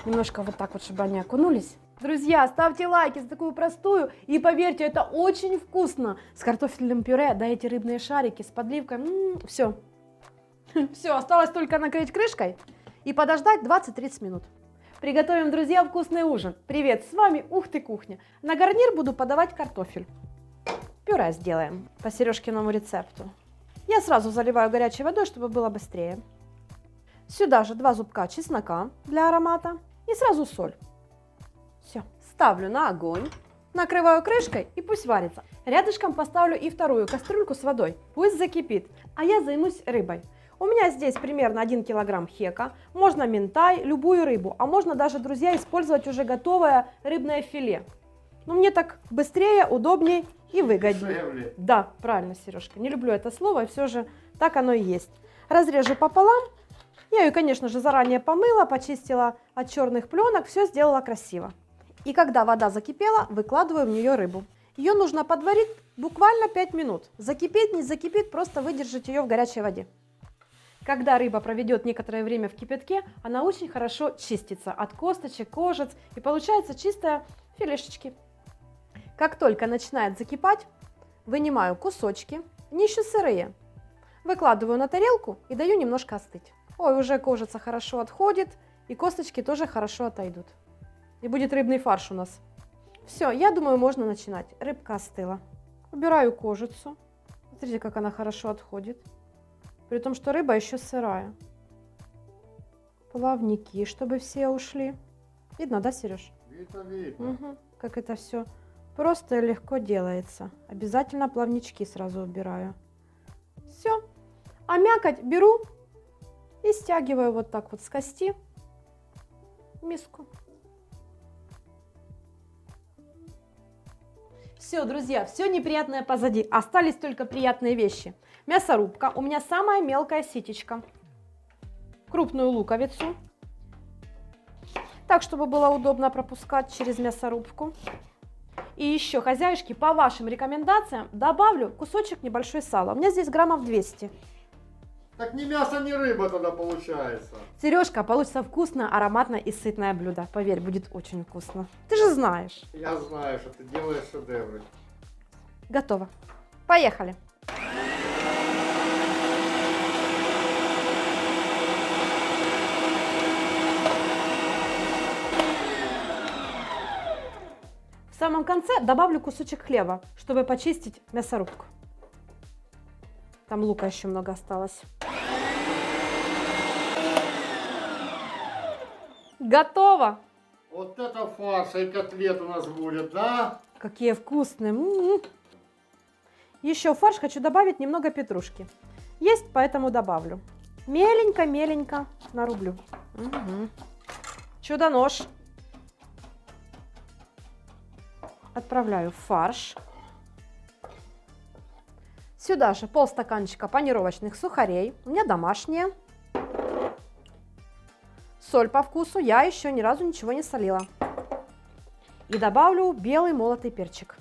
Немножко вот так вот, чтобы они окунулись. Друзья, ставьте лайки за такую простую, и поверьте, это очень вкусно. С картофельным пюре, да, эти рыбные шарики с подливкой, все. Все, осталось только накрыть крышкой и подождать 20-30 минут. Приготовим, друзья, вкусный ужин. Привет, с вами Ух ты Кухня. На гарнир буду подавать картофель. Пюре сделаем по Сережкиному рецепту. Я сразу заливаю горячей водой, чтобы было быстрее. Сюда же 2 зубка чеснока для аромата и сразу соль. Все, ставлю на огонь, накрываю крышкой и пусть варится. Рядышком поставлю и вторую кастрюльку с водой, пусть закипит, а я займусь рыбой. У меня здесь примерно 1 килограмм хека, можно минтай, любую рыбу, а можно даже, друзья, использовать уже готовое рыбное филе. Но мне так быстрее, удобнее и выгоднее. Дешевле. Да, правильно, Сережка, не люблю это слово, и все же так оно и есть. Разрежу пополам. Я ее, конечно же, заранее помыла, почистила от черных пленок, все сделала красиво. И когда вода закипела, выкладываю в нее рыбу. Ее нужно подварить буквально 5 минут. Закипит, не закипит, просто выдержать ее в горячей воде. Когда рыба проведет некоторое время в кипятке, она очень хорошо чистится от косточек, кожиц и получается чистая филешечки. Как только начинает закипать, вынимаю кусочки, они еще сырые. Выкладываю на тарелку и даю немножко остыть. Ой, уже кожица хорошо отходит, и косточки тоже хорошо отойдут. И будет рыбный фарш у нас. Все, я думаю, можно начинать. Рыбка остыла. Убираю кожицу. Смотрите, как она хорошо отходит. При том, что рыба еще сырая. Плавники, чтобы все ушли. Видно, да, Сереж? Видно. Угу. Как это все просто и легко делается. Обязательно плавнички сразу убираю. Все. А мякоть беру и стягиваю вот так вот с кости в миску. Все, друзья, все неприятное позади. Остались только приятные вещи. Мясорубка. У меня самая мелкая ситечка. Крупную луковицу. Так, чтобы было удобно пропускать через мясорубку. И еще, хозяюшки, по вашим рекомендациям добавлю кусочек небольшой сала. У меня здесь граммов 200. Так ни мясо, ни рыба тогда получается. Сережка, получится вкусное, ароматное и сытное блюдо. Поверь, будет очень вкусно. Ты же знаешь. Я знаю, что ты делаешь шедевры. Готово. Поехали. В самом конце добавлю кусочек хлеба, чтобы почистить мясорубку. Там лука еще много осталось. Готово! Вот это фарш и котлет у нас будет, да? Какие вкусные! Еще в фарш хочу добавить немного петрушки. Есть, поэтому добавлю. Меленько-меленько нарублю. Угу. Чудо-нож. Отправляю в фарш. Сюда же полстаканчика панировочных сухарей. У меня домашние. Соль по вкусу. Я еще ни разу ничего не солила. И добавлю белый молотый перчик.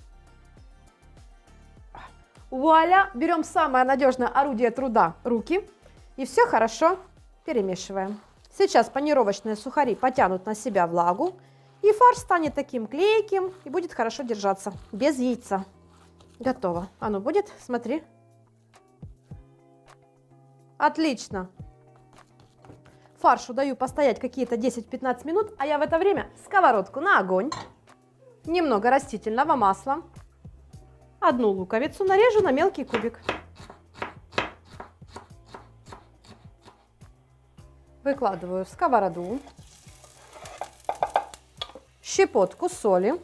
Вуаля! Берем самое надежное орудие труда – руки. И все хорошо перемешиваем. Сейчас панировочные сухари потянут на себя влагу. И фарш станет таким клейким и будет хорошо держаться. Без яйца. Готово. Оно будет? Смотри. Отлично. Фаршу даю постоять какие-то 10-15 минут, а я в это время сковородку на огонь. Немного растительного масла. 1 луковицу нарежу на мелкий кубик. Выкладываю в сковороду. Щепотку соли.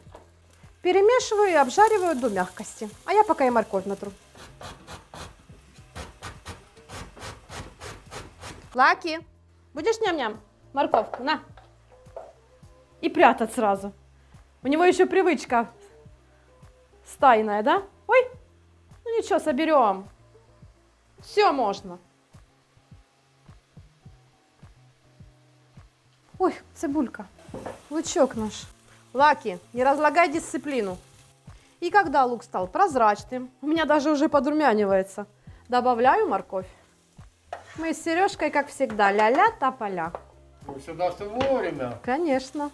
Перемешиваю и обжариваю до мягкости. А я пока и морковь натру. Лаки, будешь ням-ням? Морковку, на. И прятать сразу. У него еще привычка стайная, да? Ой, ну ничего, соберем. Все можно. Ой, цибулька, лучок наш. Лаки, не разлагай дисциплину. И когда лук стал прозрачным, у меня даже уже подрумянивается, добавляю морковь. Мы с Сережкой, как всегда, ля-ля тополя. Ну, всегда все вовремя. Конечно.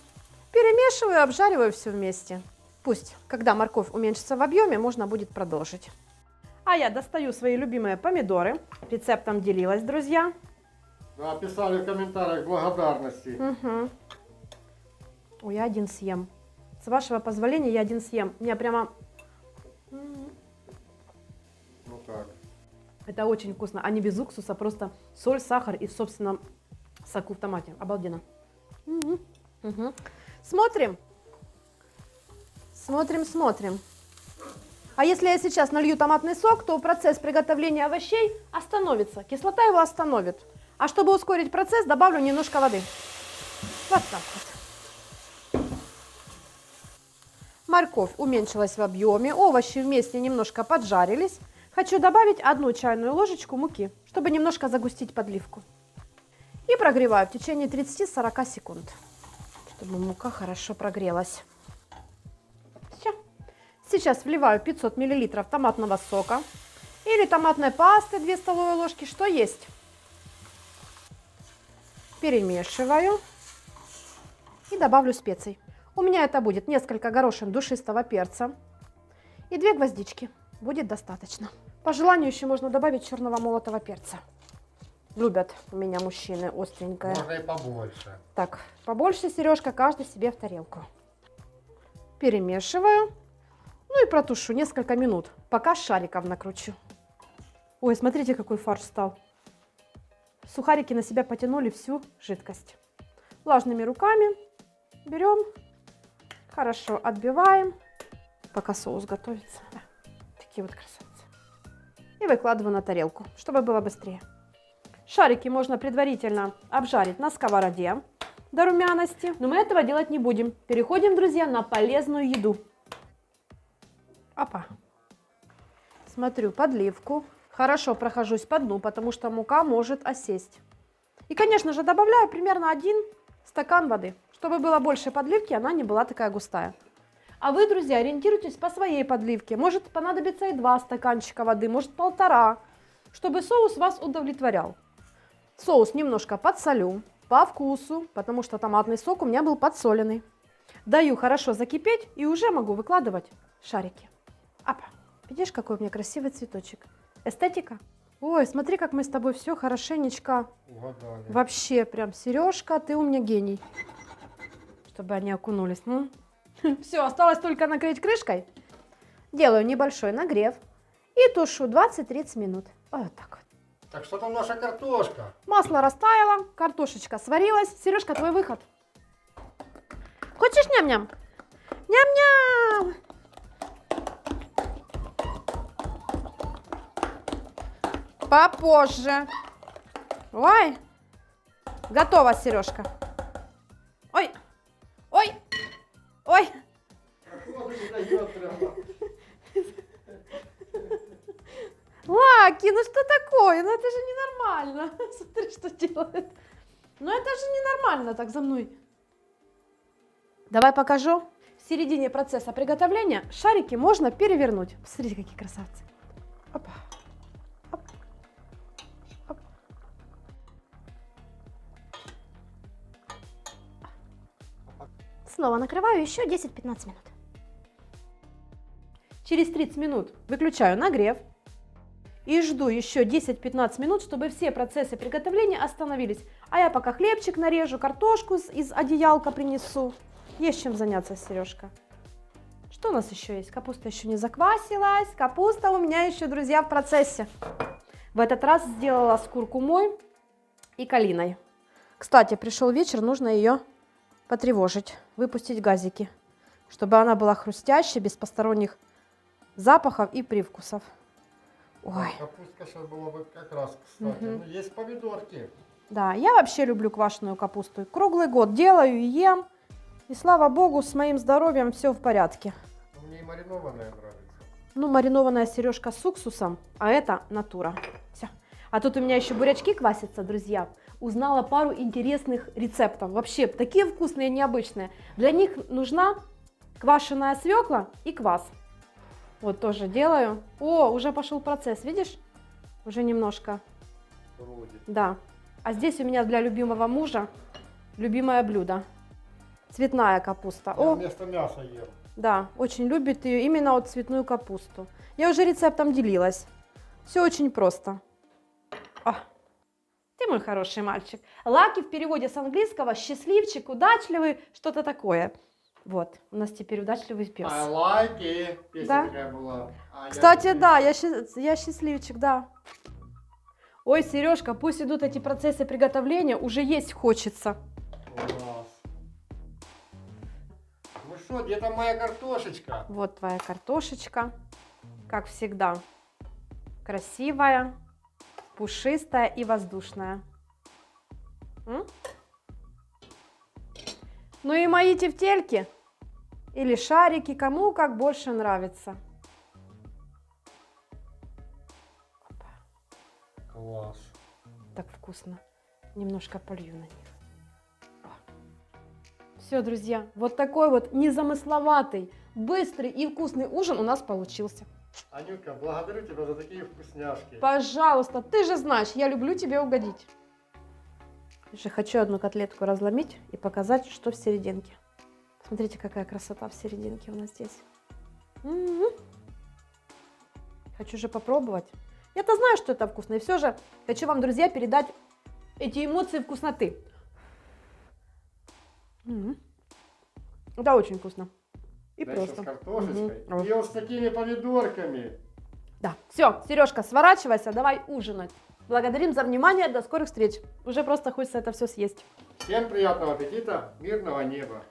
Перемешиваю, обжариваю все вместе. Пусть, когда морковь уменьшится в объеме, можно будет продолжить. А я достаю свои любимые помидоры. Рецептом делилась, друзья. Да, писали в комментариях благодарности. Угу. Ой, я один съем. С вашего позволения я один съем. Мне прямо... Ну так. Это очень вкусно. А не без уксуса, просто соль, сахар и в собственном соку в томате. Обалденно. Угу. Угу. Смотрим. Смотрим. А если я сейчас налью томатный сок, то процесс приготовления овощей остановится. Кислота его остановит. А чтобы ускорить процесс, добавлю немножко воды. Вот так вот. Морковь уменьшилась в объеме, овощи вместе немножко поджарились. Хочу добавить 1 чайную ложечку муки, чтобы немножко загустить подливку. И прогреваю в течение 30-40 секунд, чтобы мука хорошо прогрелась. Все. Сейчас вливаю 500 мл томатного сока или томатной пасты 2 столовые ложки, что есть. Перемешиваю и добавлю специй. У меня это будет несколько горошин душистого перца и 2 гвоздички. Будет достаточно. По желанию еще можно добавить черного молотого перца. Любят у меня мужчины остренькое. Можно и побольше. Так, побольше, Сережка, каждый себе в тарелку. Перемешиваю. Ну и протушу несколько минут, пока шариков накручу. Ой, смотрите, какой фарш стал. Сухарики на себя потянули всю жидкость. Влажными руками берем, хорошо отбиваем, пока соус готовится. Да, такие вот красавцы. И выкладываю на тарелку, чтобы было быстрее. Шарики можно предварительно обжарить на сковороде до румяности, но мы этого делать не будем. Переходим, друзья, на полезную еду. Опа. Смотрю подливку. Хорошо прохожусь по дну, потому что мука может осесть. И, конечно же, добавляю примерно 1 стакан воды, чтобы было больше подливки, она не была такая густая. А вы, друзья, ориентируйтесь по своей подливке. Может понадобиться и 2 стаканчика воды, может 1,5, чтобы соус вас удовлетворял. Соус немножко подсолю по вкусу, потому что томатный сок у меня был подсоленный. Даю хорошо закипеть и уже могу выкладывать шарики. Опа, видишь, какой у меня красивый цветочек. Эстетика. Ой, смотри, как мы с тобой все хорошенечко. Угадали. Вообще, прям, Сережка, ты у меня гений. Чтобы они окунулись. Ну. Все, осталось только накрыть крышкой. Делаю небольшой нагрев и тушу 20-30 минут. Вот так вот. Так что там наша картошка? Масло растаяло, картошечка сварилась. Сережка, твой выход. Хочешь ням-ням? Ням-ням! Попозже. Ой. Готово, Сережка. Ой. Ой. Ой. Лаки, ну что такое? Ну это же ненормально. Смотри, что делает. Ну это же ненормально так за мной. Давай покажу. В середине процесса приготовления шарики можно перевернуть. Посмотрите, какие красавцы. Опа. Оп. Оп. Снова накрываю еще 10-15 минут. Через 30 минут выключаю нагрев и жду еще 10-15 минут, чтобы все процессы приготовления остановились. А я пока хлебчик нарежу, картошку из одеялка принесу. Есть чем заняться, Сережка. Что у нас еще есть? Капуста еще не заквасилась. Капуста у меня еще, друзья, в процессе. В этот раз сделала с куркумой и калиной. Кстати, пришел вечер, нужно ее потревожить, выпустить газики, чтобы она была хрустящей, без посторонних запахов и привкусов. Ой. Капустка сейчас была бы как раз, кстати. Ну, есть помидорки. Да, я вообще люблю квашеную капусту. Круглый год делаю и ем. И слава богу, с моим здоровьем все в порядке. Мне и маринованная нравится. Ну, маринованная, Сережка, с уксусом, а это натура. Все. А тут у меня еще бурячки квасятся, друзья. Узнала пару интересных рецептов. Вообще, такие вкусные, необычные. Для них нужна квашеная свекла и квас. Вот тоже делаю. О, уже пошел процесс, видишь? Уже немножко. Вроде. Да. А здесь у меня для любимого мужа любимое блюдо. Цветная капуста. Я О, вместо мяса ем. да, очень любит ее именно вот цветную капусту. Я уже рецептом делилась. Все очень просто. А, ты мой хороший мальчик. Лаки в переводе с английского счастливчик, удачливый, что-то такое. Вот, у нас теперь удачливый пес. I like it. Песня Да. такая была. А я Кстати, не да, я счастливчик, да. Ой, Сережка, пусть идут эти процессы приготовления, уже есть хочется. Класс. Ну что, где там моя картошечка? Вот твоя картошечка, как всегда, красивая, пушистая и воздушная. М? Ну и мои тефтельки или шарики, кому как больше нравится. Класс. Так вкусно. Немножко полью на них. Все, друзья, вот такой вот незамысловатый, быстрый и вкусный ужин у нас получился. Анютка, благодарю тебя за такие вкусняшки. Пожалуйста, ты же знаешь, я люблю тебе угодить. Еще хочу одну котлетку разломить и показать, что в серединке. Смотрите, какая красота в серединке у нас здесь. Хочу же попробовать. Я-то знаю, что это вкусно, и все же хочу вам, друзья, передать эти эмоции вкусноты. Это очень вкусно. И Да еще просто. с картошечкой. Мгм. И вот с такими помидорками. Да, все, Сережка, сворачивайся, давай ужинать. Благодарим за внимание, до скорых встреч. Уже просто хочется это все съесть. Всем приятного аппетита, мирного неба.